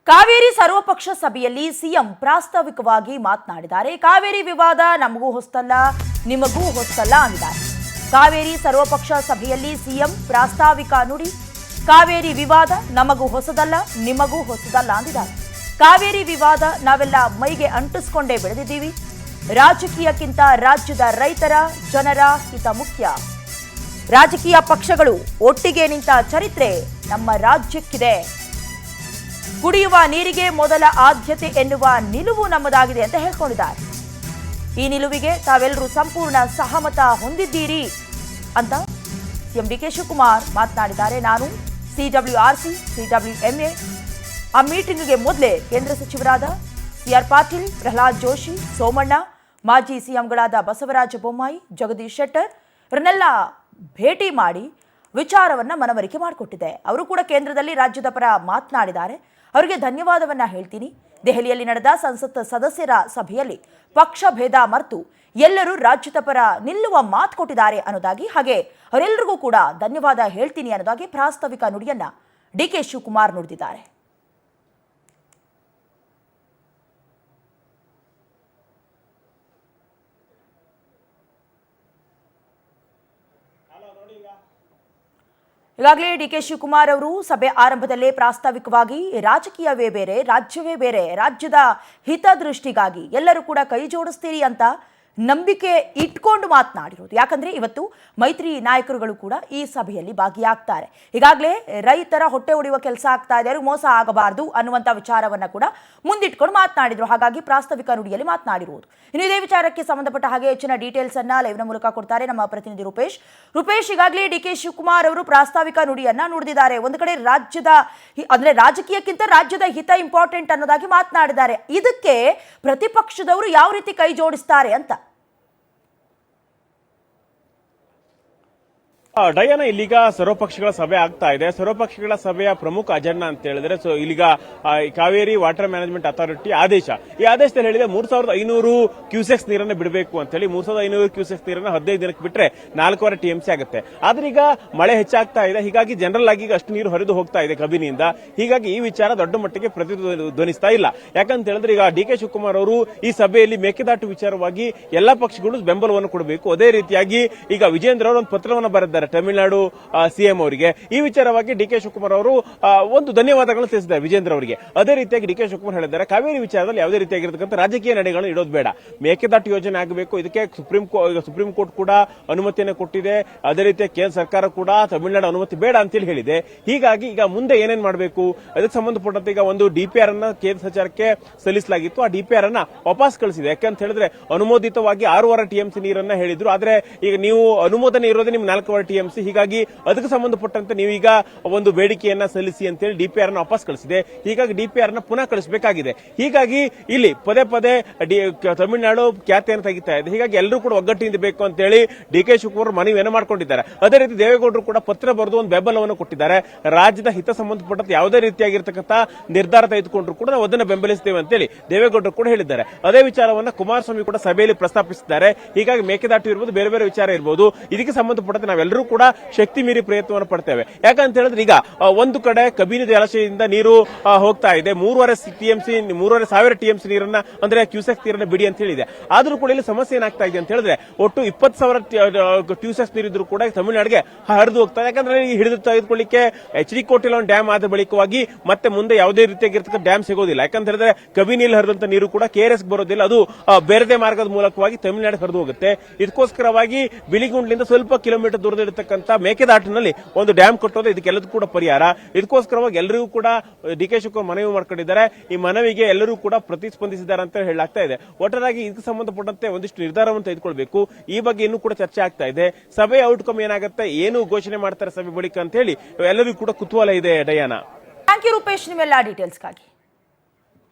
ಕಾವೇರಿ ಸರ್ವಪಕ್ಷ ಸಭೆಯಲ್ಲಿ ಸಿಎಂ ಪ್ರಾಸ್ತಾವಿಕವಾಗಿ ಮಾತನಾಡಿದ್ದಾರೆ. ಕಾವೇರಿ ವಿವಾದ ನಮಗೂ ಹೊಸ್ತಲ್ಲ, ನಿಮಗೂ ಹೊಸ್ತಲ್ಲ ಅಂದಿದ್ದಾರೆ. ಕಾವೇರಿ ಸರ್ವಪಕ್ಷ ಸಭೆಯಲ್ಲಿ ಸಿಎಂ ಪ್ರಾಸ್ತಾವಿಕ ನುಡಿ. ಕಾವೇರಿ ವಿವಾದ ನಮಗೂ ಹೊಸದಲ್ಲ, ನಿಮಗೂ ಹೊಸದಲ್ಲ ಅಂದಿದ್ದಾರೆ. ಕಾವೇರಿ ವಿವಾದ ನಾವೆಲ್ಲ ಮೈಗೆ ಅಂಟಿಸಿಕೊಂಡೇ ಬೆಳೆದಿದ್ದೀವಿ. ರಾಜಕೀಯಕ್ಕಿಂತ ರಾಜ್ಯದ ರೈತರ ಜನರ ಹಿತ ಮುಖ್ಯ. ರಾಜಕೀಯ ಪಕ್ಷಗಳು ಒಟ್ಟಿಗೆ ನಿಂತ ಚರಿತ್ರೆ ನಮ್ಮ ರಾಜ್ಯಕ್ಕಿದೆ. ಕುಡಿಯುವ ನೀರಿಗೆ ಮೊದಲ ಆದ್ಯತೆ ಎನ್ನುವ ನಿಲುವು ನಮ್ಮದಾಗಿದೆ ಅಂತ ಹೇಳ್ಕೊಂಡಿದ್ದಾರೆ. ಈ ನಿಲುವಿಗೆ ತಾವೆಲ್ಲರೂ ಸಂಪೂರ್ಣ ಸಹಮತ ಹೊಂದಿದ್ದೀರಿ ಅಂತ ಸಿಎಂ ಡಿಕೆ ಶಿವಕುಮಾರ್ ಮಾತನಾಡಿದ್ದಾರೆ. ನಾನು ಸಿಡಬ್ಲ್ಯೂಆರ್ಸಿ, ಸಿಡಬ್ಲ್ಯೂಎಂಎ ಆ ಮೀಟಿಂಗ್ಗೆ ಮೊದಲೇ ಕೇಂದ್ರ ಸಚಿವರಾದ ಸಿಆರ್ ಪಾಟೀಲ್, ಪ್ರಹ್ಲಾದ್ ಜೋಶಿ, ಸೋಮಣ್ಣ, ಮಾಜಿ ಸಿಎಂಗಳಾದ ಬಸವರಾಜ ಬೊಮ್ಮಾಯಿ, ಜಗದೀಶ್ ಶೆಟ್ಟರ್ ಇವರನ್ನೆಲ್ಲ ಭೇಟಿ ಮಾಡಿ ವಿಚಾರವನ್ನ ಮನವರಿಕೆ ಮಾಡಿಕೊಟ್ಟಿದೆ. ಅವರು ಕೂಡ ಕೇಂದ್ರದಲ್ಲಿ ರಾಜ್ಯದ ಪರ ಮಾತನಾಡಿದ್ದಾರೆ. ಅವರಿಗೆ ಧನ್ಯವಾದವನ್ನ ಹೇಳ್ತೀನಿ. ದೆಹಲಿಯಲ್ಲಿ ನಡೆದ ಸಂಸತ್ ಸದಸ್ಯರ ಸಭೆಯಲ್ಲಿ ಪಕ್ಷ ಭೇದ ಮರೆತು ಎಲ್ಲರೂ ರಾಜ್ಯದ ಪರ ನಿಲ್ಲುವ ಮಾತು ಕೊಟ್ಟಿದ್ದಾರೆ ಅನ್ನೋದಾಗಿ, ಹಾಗೆ ಅವರೆಲ್ಲರಿಗೂ ಕೂಡ ಧನ್ಯವಾದ ಹೇಳ್ತೀನಿ ಅನ್ನೋದಾಗಿ ಪ್ರಾಸ್ತಾವಿಕ ನುಡಿಯನ್ನ ಡಿಕೆ ಶಿವಕುಮಾರ್ ನುಡಿದಿದ್ದಾರೆ. ಈಗಾಗಲೇ ಡಿಕೆ ಶಿವಕುಮಾರ್ ಅವರು ಸಭೆ ಆರಂಭದಲ್ಲೇ ಪ್ರಾಸ್ತಾವಿಕವಾಗಿ ರಾಜಕೀಯವೇ ಬೇರೆ, ರಾಜ್ಯವೇ ಬೇರೆ, ರಾಜ್ಯದ ಹಿತದೃಷ್ಟಿಗಾಗಿ ಎಲ್ಲರೂ ಕೂಡ ಕೈ ಜೋಡಿಸ್ತೀರಿ ಅಂತ ನಂಬಿಕೆ ಇಟ್ಕೊಂಡು ಮಾತನಾಡಿರೋದು. ಯಾಕಂದ್ರೆ ಇವತ್ತು ಮೈತ್ರಿ ನಾಯಕರುಗಳು ಕೂಡ ಈ ಸಭೆಯಲ್ಲಿ ಭಾಗಿಯಾಗ್ತಾರೆ. ಈಗಾಗಲೇ ರೈತರ ಹೊಟ್ಟೆ ಹೊಡೆಯುವ ಕೆಲಸ ಆಗ್ತಾ ಇದೆ, ಅವ್ರಿಗೆ ಮೋಸ ಆಗಬಾರದು ಅನ್ನುವಂಥ ವಿಚಾರವನ್ನ ಕೂಡ ಮುಂದಿಟ್ಕೊಂಡು ಮಾತನಾಡಿದ್ರು. ಹಾಗಾಗಿ ಪ್ರಾಸ್ತಾವಿಕ ನುಡಿಯಲ್ಲಿ ಮಾತನಾಡಿರುವುದು. ಇನ್ನು ಇದೇ ವಿಚಾರಕ್ಕೆ ಸಂಬಂಧಪಟ್ಟ ಹಾಗೆ ಹೆಚ್ಚಿನ ಡೀಟೇಲ್ಸ್ ಅನ್ನ ಲೈವ್ನ ಮೂಲಕ ಕೊಡ್ತಾರೆ ನಮ್ಮ ಪ್ರತಿನಿಧಿ ರೂಪೇಶ್. ಈಗಾಗಲೇ ಡಿಕೆ ಶಿವಕುಮಾರ್ ಅವರು ಪ್ರಾಸ್ತಾವಿಕ ನುಡಿಯನ್ನ ನುಡಿದಿದ್ದಾರೆ. ಒಂದು ಕಡೆ ರಾಜಕೀಯಕ್ಕಿಂತ ರಾಜ್ಯದ ಹಿತ ಇಂಪಾರ್ಟೆಂಟ್ ಅನ್ನೋದಾಗಿ ಮಾತನಾಡಿದ್ದಾರೆ. ಇದಕ್ಕೆ ಪ್ರತಿಪಕ್ಷದವರು ಯಾವ ರೀತಿ ಕೈ ಜೋಡಿಸ್ತಾರೆ ಅಂತ. ಡಯಾನ, ಇಲ್ಲಿಗ ಸರ್ವಪಕ್ಷಗಳ ಸಭೆ ಆಗ್ತಾ ಇದೆ. ಸರ್ವಪಕ್ಷಗಳ ಸಭೆಯ ಪ್ರಮುಖ ಅಜೆಂಡಾ ಅಂತ ಹೇಳಿದ್ರೆ ಇಲ್ಲಿಗ ಕಾವೇರಿ ವಾಟರ್ ಮ್ಯಾನೇಜ್ಮೆಂಟ್ ಅಥಾರಿಟಿ ಆದೇಶ. ಈ ಆದೇಶದಲ್ಲಿ ಹೇಳಿದೆ 3500 ಕ್ಯೂಸೆಕ್ಸ್ ನೀರನ್ನು ಬಿಡಬೇಕು ಅಂತ ಹೇಳಿ. 3500 ಕ್ಯೂಸೆಕ್ಸ್ ನೀರನ್ನು 15 ದಿನಕ್ಕೆ ಬಿಟ್ರೆ 4.5 TMC ಆಗುತ್ತೆ. ಆದ್ರೆ ಈಗ ಮಳೆ ಹೆಚ್ಚಾಗ್ತಾ ಇದೆ, ಹೀಗಾಗಿ ಜನರಲ್ ಆಗಿ ಅಷ್ಟು ನೀರು ಹರಿದು ಹೋಗ್ತಾ ಇದೆ ಕಬಿನಿಯಿಂದ. ಹೀಗಾಗಿ ಈ ವಿಚಾರ ದೊಡ್ಡ ಮಟ್ಟಿಗೆ ಪ್ರತಿಧ್ವನಿಸ್ತಾ ಇಲ್ಲ. ಯಾಕಂತ ಹೇಳಿದ್ರೆ ಈಗ ಡಿ ಕೆ ಶಿವಕುಮಾರ್ ಅವರು ಈ ಸಭೆಯಲ್ಲಿ ಮೇಕೆದಾಟು ವಿಚಾರವಾಗಿ ಎಲ್ಲಾ ಪಕ್ಷಗಳು ಬೆಂಬಲವನ್ನು ಕೊಡಬೇಕು. ಅದೇ ರೀತಿಯಾಗಿ ಈಗ ವಿಜೇಂದ್ರ ಅವರು ಒಂದು ಪತ್ರವನ್ನು ಬರೆದಿದ್ದಾರೆ ತಮಿಳುನಾಡು ಸಿಎಂ ಅವರಿಗೆ. ಈ ವಿಚಾರವಾಗಿ ಡಿ ಕೆ ಶಿವಕುಮಾರ್ ಅವರು ಒಂದು ಧನ್ಯವಾದಗಳನ್ನು ತಿಳಿಸಿದ್ದಾರೆ ವಿಜೇಂದ್ರ ಅವರಿಗೆ. ಅದೇ ರೀತಿಯಾಗಿ ಡಿ ಕೆ ಶಿವಕುಮಾರ್ ಹೇಳಿದ್ದಾರೆ, ಕಾವೇರಿ ವಿಚಾರದಲ್ಲಿ ಯಾವುದೇ ರೀತಿಯಾಗಿರತಕ್ಕಂಥ ರಾಜಕೀಯ ನಡೆಗಳನ್ನು ಇಡೋದು ಬೇಡ, ಮೇಕೆದಾಟು ಯೋಜನೆ ಆಗಬೇಕು. ಇದಕ್ಕೆ ಸುಪ್ರೀಂ ಕೋರ್ಟ್ ಕೂಡ ಅನುಮತಿಯನ್ನು ಕೊಟ್ಟಿದೆ. ಅದೇ ರೀತಿಯಾಗಿ ಕೇಂದ್ರ ಸರ್ಕಾರ ಕೂಡ ತಮಿಳುನಾಡು ಅನುಮತಿ ಬೇಡ ಅಂತೇಳಿ ಹೇಳಿದೆ. ಹೀಗಾಗಿ ಈಗ ಮುಂದೆ ಏನೇನ್ ಮಾಡಬೇಕು ಅದಕ್ಕೆ ಸಂಬಂಧಪಟ್ಟಂತೆ ಈಗ ಒಂದು DPR ಅನ್ನ ಕೇಂದ್ರ ಸರ್ಕಾರಕ್ಕೆ ಸಲ್ಲಿಸಲಾಗಿತ್ತು. ಆ DPR ಅನ್ನ ವಾಪಸ್ ಕಳಿಸಿದೆ. ಯಾಕಂತ ಹೇಳಿದ್ರೆ ಅನುಮೋದಿತವಾಗಿ 6.5 TMC ನೀರನ್ನ ಹೇಳಿದ್ರು. ಆದ್ರೆ ಈಗ ನೀವು ಅನುಮೋದನೆ ಇರೋದೇ ನಿಮ್ಗೆ 4.5 TMC. ಹೀಗಾಗಿ ಅದಕ್ಕೆ ಸಂಬಂಧಪಟ್ಟಂತೆ ನೀವೀಗ ಒಂದು ಬೇಡಿಕೆಯನ್ನ ಸಲ್ಲಿಸಿ ಅಂತೇಳಿ DPR ಅನ್ನು ವಾಪಸ್ ಕಳಿಸಿದೆ. ಹೀಗಾಗಿ DPR ಅನ್ನ ಪುನಃ ಕಳಿಸಬೇಕಾಗಿದೆ. ಹೀಗಾಗಿ ಇಲ್ಲಿ ಪದೇ ಪದೇ ತಮಿಳುನಾಡು ಖ್ಯಾತಿಯನ್ನು ತೆಗಿತಾ ಇದೆ. ಹೀಗಾಗಿ ಎಲ್ಲರೂ ಕೂಡ ಒಗ್ಗಟ್ಟಿನಿಂದ ಬೇಕು ಅಂತೇಳಿ ಡಿ ಕೆ ಶಿವಕುಮಾರ್ ಮನವಿಯನ್ನು ಮಾಡಿಕೊಂಡಿದ್ದಾರೆ. ಅದೇ ರೀತಿ ದೇವೇಗೌಡರು ಕೂಡ ಪತ್ರ ಬರೆದು ಒಂದು ಬೆಂಬಲವನ್ನು ಕೊಟ್ಟಿದ್ದಾರೆ. ರಾಜ್ಯದ ಹಿತ ಸಂಬಂಧಪಟ್ಟಂತೆ ಯಾವುದೇ ರೀತಿಯಾಗಿರ್ತಕ್ಕಂಥ ನಿರ್ಧಾರ ತೆಗೆದುಕೊಂಡ್ರು ಕೂಡ ನಾವು ಅದನ್ನು ಬೆಂಬಲಿಸುತ್ತೇವೆ ಅಂತೇಳಿ ದೇವೇಗೌಡರು ಕೂಡ ಹೇಳಿದ್ದಾರೆ. ಅದೇ ವಿಚಾರವನ್ನು ಕುಮಾರಸ್ವಾಮಿ ಕೂಡ ಸಭೆಯಲ್ಲಿ ಪ್ರಸ್ತಾಪಿಸಿದ್ದಾರೆ. ಹೀಗಾಗಿ ಮೇಕೆದಾಟು ಇರಬಹುದು, ಬೇರೆ ಬೇರೆ ವಿಚಾರ ಇರಬಹುದು, ಇದಕ್ಕೆ ಸಂಬಂಧಪಟ್ಟಂತೆ ನಾವೆಲ್ಲರೂ ಕೂಡ ಶಕ್ತಿ ಮೀರಿ ಪ್ರಯತ್ನವನ್ನು ಪಡ್ತೇವೆ. ಯಾಕಂತ ಹೇಳಿದ್ರೆ ಈಗ ಒಂದು ಕಡೆ ಕಬಿನಿ ಜಲಾಶಯದಿಂದ ನೀರು ಹೋಗ್ತಾ ಇದೆ. 3,500 TMC ನೀರನ್ನ ಅಂದ್ರೆ ಕ್ಯೂಸೆಕ್ಸ್ ನೀರನ್ನ ಬಿಡಿ ಅಂತ ಹೇಳಿದೆ. ಆದ್ರೂ ಕೂಡ ಇಲ್ಲಿ ಸಮಸ್ಯೆ ಏನಾಗ್ತಾ ಇದೆ ಅಂತ ಹೇಳಿದ್ರೆ ಒಟ್ಟು 20,000 ಕ್ಯೂಸೆಕ್ಸ್ ನೀರಿದ್ರು ಕೂಡ ತಮಿಳುನಾಡಿಗೆ ಹರಿದು ಹೋಗ್ತಾ ಇದೆ. ಯಾಕಂದ್ರೆ ಹಿಡಿದು ತೆಗೆದುಕೊಳ್ಳಿಕ್ಕೆ HD ಕೋಟೆಲ್ ಒಂದು ಡ್ಯಾಮ್ ಆದ ಬಳಿಕವಾಗಿ ಮತ್ತೆ ಮುಂದೆ ಯಾವುದೇ ರೀತಿಯಾಗಿರ್ತಕ್ಕ ಡ್ಯಾಮ್ ಸಿಗೋದಿಲ್ಲ. ಯಾಕಂತ ಹೇಳಿದ್ರೆ ಕಬಿನಿಯಲ್ಲಿ ಹರಿದಂತ ನೀರು ಕೂಡ KRS ಬರೋದಿಲ್ಲ, ಅದು ಬೇರೆದೇ ಮಾರ್ಗದ ಮೂಲಕವಾಗಿ ತಮಿಳುನಾಡಿಗೆ ಹರಿದು ಹೋಗುತ್ತೆ. ಇದಕ್ಕೋಸ್ಕರವಾಗಿ ಬಿಳಿಗುಂಡ್ಲಿಂದ ಸ್ವಲ್ಪ ಕಿಲೋಮೀಟರ್ ದೂರದಲ್ಲಿರ್ತಕ್ಕಂಥ ಮೇಕೆದಾಟಿನಲ್ಲಿ ಒಂದು ಡ್ಯಾಮ್ ಕಟ್ಟೋದು ಇದಕ್ಕೆಲ್ಲದೂ ಕೂಡ ಪರಿಹಾರ. ಇದಕ್ಕೋಸ್ಕರವಾಗಿ ಎಲ್ಲರಿಗೂ ಕೂಡ ಡಿ ಕೆ ಶಿವಕುಮಾರ್ ಮನವಿ ಮಾಡಿಕೊಂಡಿದ್ದಾರೆ. ಈ ಮನವಿಗೆ ಎಲ್ಲರೂ ಕೂಡ ಪ್ರತಿಸ್ಪಂದಿಸಿದ್ದಾರೆ ಅಂತ ಹೇಳಲಾಗ್ತಾ ಇದೆ. ಒಟ್ಟಾರೆಯಾಗಿ ಇದಕ್ಕೆ ಸಂಬಂಧಪಟ್ಟಂತೆ ಒಂದಿಷ್ಟು ನಿರ್ಧಾರವನ್ನು ತೆಗೆದುಕೊಳ್ಬೇಕು. ಈ ಬಗ್ಗೆ ಇನ್ನೂ ಕೂಡ ಚರ್ಚೆ ಆಗ್ತಾ ಇದೆ. ಸಭೆಯ ಔಟ್ಕಮ್ ಏನಾಗುತ್ತೆ, ಏನು ಘೋಷಣೆ ಮಾಡ್ತಾರೆ ಸಭೆ ಬಳಿಕ ಅಂತ ಹೇಳಿ ಎಲ್ಲರಿಗೂ ಕೂಡ ಕುತೂಹಲ ಇದೆ. ಡಯಾನ, ಥ್ಯಾಂಕ್ ಯು ರೂಪೇಶ್ ನಿಮ್ಮೆಲ್ಲ ಡೀಟೇಲ್ಸ್ಗಾಗಿ.